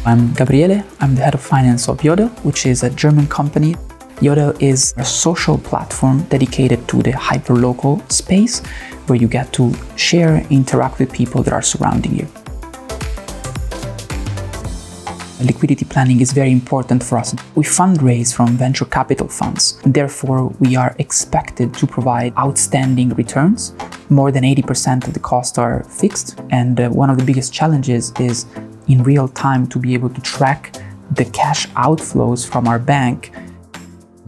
I'm Gabriele. I'm the head of finance of Jodel, which is a German company. Jodel is a social platform dedicated to the hyperlocal space where you get to share, interact with people that are surrounding you. Liquidity planning is very important for us. We fundraise from venture capital funds. Therefore, we are expected to provide outstanding returns. More than 80% of the costs are fixed. And one of the biggest challenges is in real time to be able to track the cash outflows from our bank.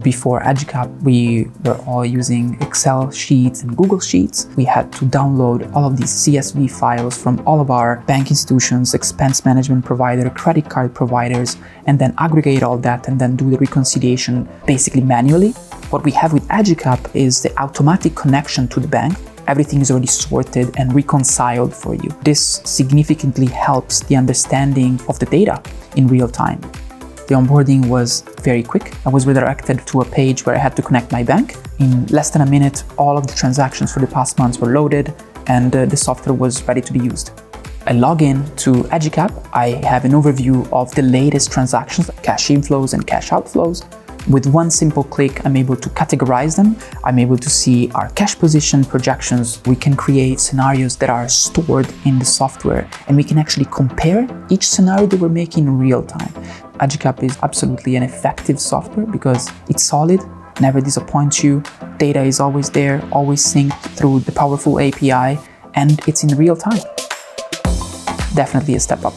Before Agicap, we were all using Excel sheets and Google Sheets. We had to download all of these CSV files from all of our bank institutions, expense management provider, credit card providers, and then aggregate all that and then do the reconciliation basically manually. What we have with Agicap is the automatic connection to the bank. Everything is already sorted and reconciled for you. This significantly helps the understanding of the data in real time. The onboarding was very quick. I was redirected to a page where I had to connect my bank. In less than a minute, all of the transactions for the past months were loaded and the software was ready to be used. I log in to Agicap. I have an overview of the latest transactions, cash inflows and cash outflows. With one simple click, I'm able to categorize them. I'm able to see our cash position projections. We can create scenarios that are stored in the software, and we can actually compare each scenario that we're making in real time. Agicap is absolutely an effective software because it's solid, never disappoints you. Data is always there, always synced through the powerful API, and it's in real time. Definitely a step up.